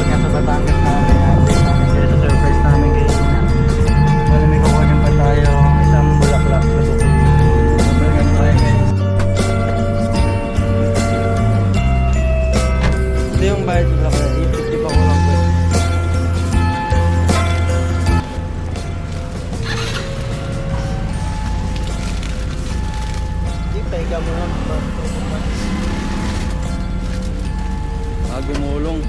pag nasa Batangas namin update namin kayo sa surprise namin kayo na wala may kukunin pa tayo isang bulaklak na buko. Balikan tayo guys. Ito yung bayad sa bulaklak, 850 pa ko lang po. Hindi, pahiga mo lang. Gumulong.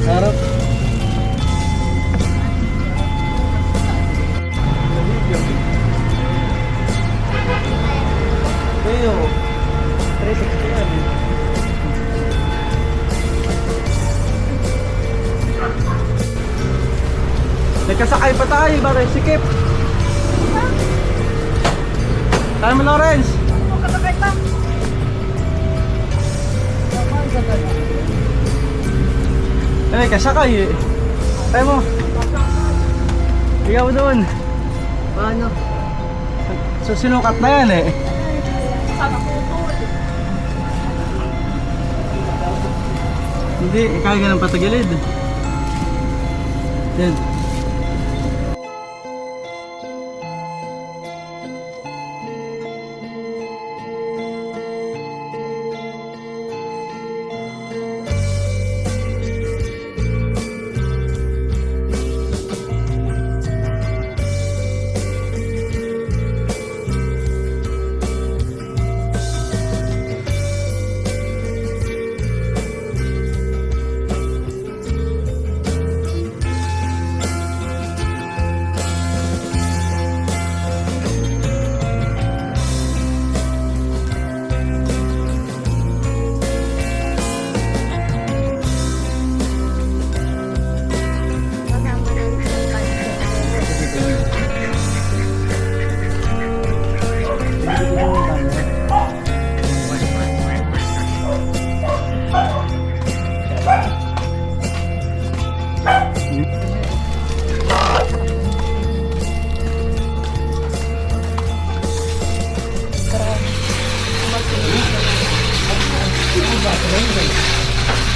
Harap. Ayo. 360 yan. Nagkasakay pa tayo, pare, sikip. Tayo mo, Lawrence. Kasakay pa. Ay, kasakay eh. Tayo mo. Ikaw doon. Paano? So, sinukat na yan eh. Sana putol. Hindi, kaya ka ng patagilid. Yan.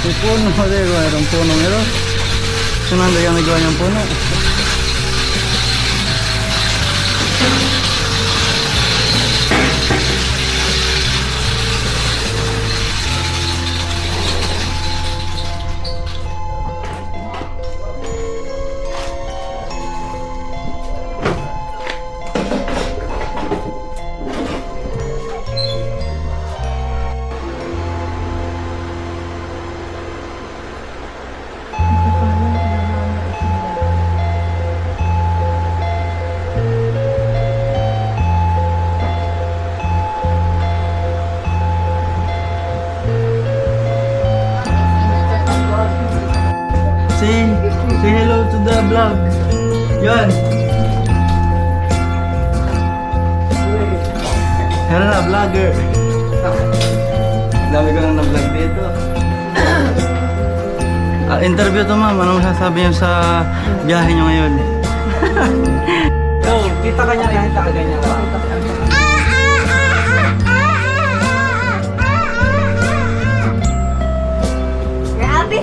May puno dito, mayroong puno nito. Sunanda yung nagawa niyang puno. Say hello to the vlog. Yan. Hello na, vlogger. Dami ko nang na-vlog dito. Interview to, ma'am. Anong masasabi niyo sa biyahe niyo ngayon? Oh, kita ka niya, kita ka ganyan. Grabe.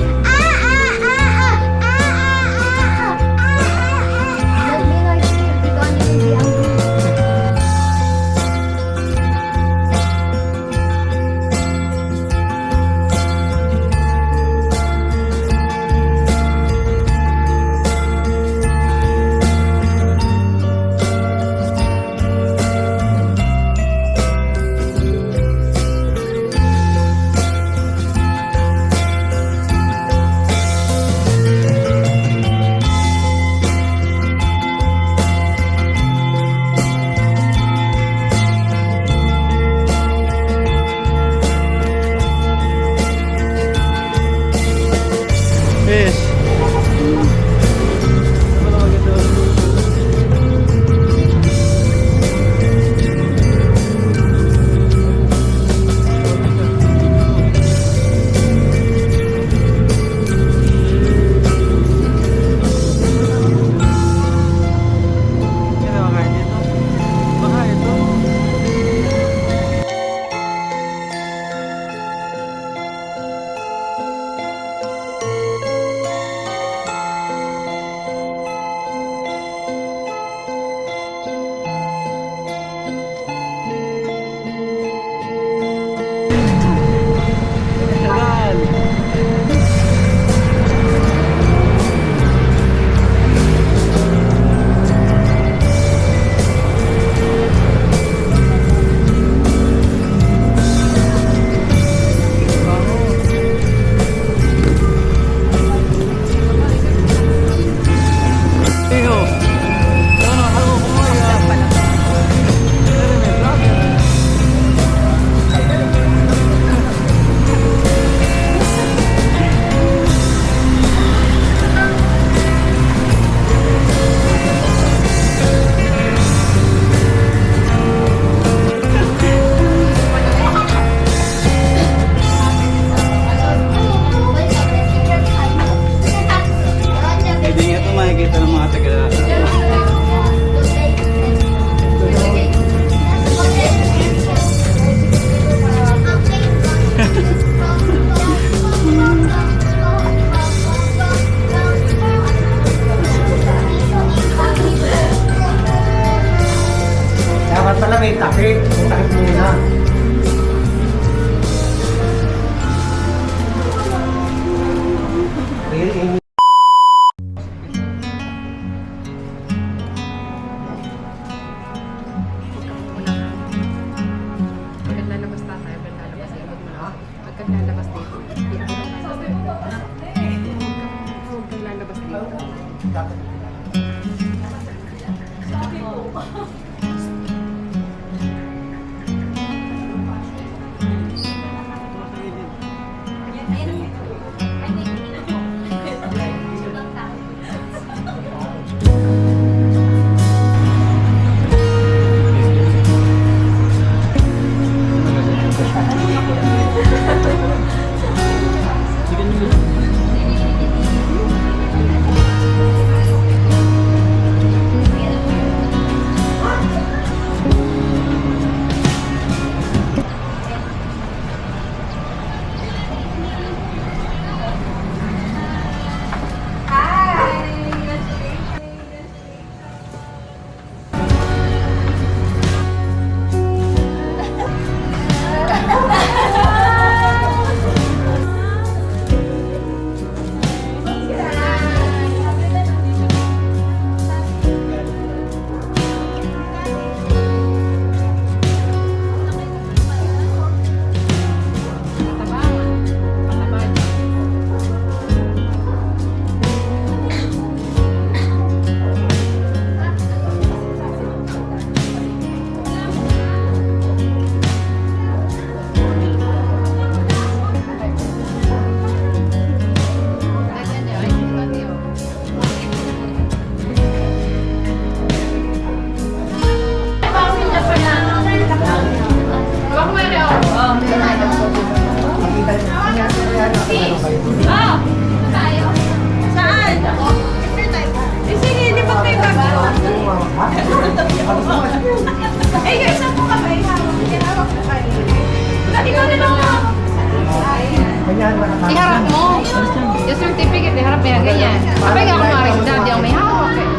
ganyan. Sabi nga kumari si daddy ang may hawak eh.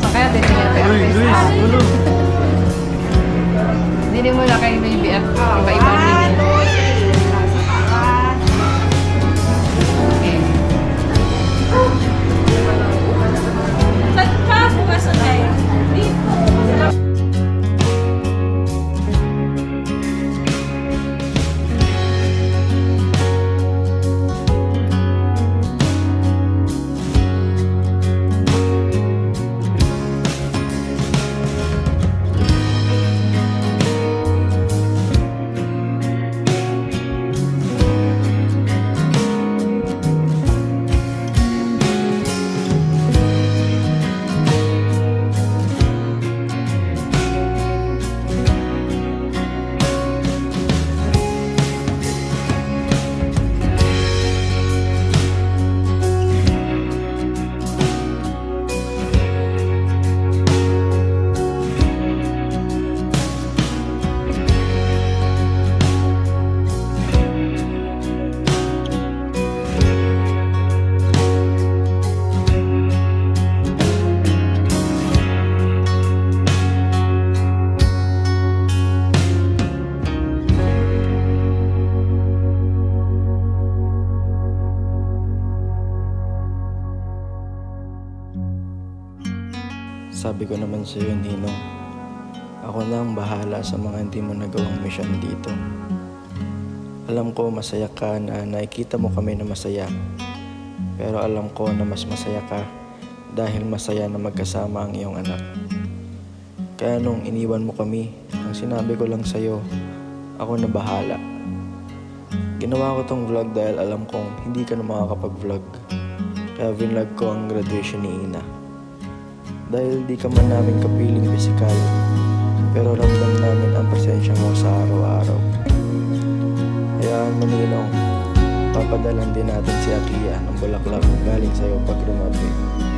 So kaya titingin tayo. Uy, Luis, ulo. Hindi mo na kay baby at iba-iba din. Okay. Saan ka bukas tayo? Dito. Sabi ko naman sa iyo, Ninong, ako na ang bahala sa mga hindi mo nagawang mission dito. Alam ko masaya ka na nakikita mo kami na masaya. Pero alam ko na mas masaya ka dahil masaya na magkasama ang iyong anak. Kaya nung iniwan mo kami, ang sinabi ko lang sa iyo, ako na bahala. Ginawa ko tong vlog dahil alam kong hindi ka na makakapag-vlog. Kaya vinlog ko ang graduation ni Ina. Dahil di ka man namin kapiling pisikal, pero ramdam namin ang presensya mo sa araw-araw. Hayaan mo, Ninong, papadalan din natin si Akia ng bulaklak galing sa'yo pag graduate.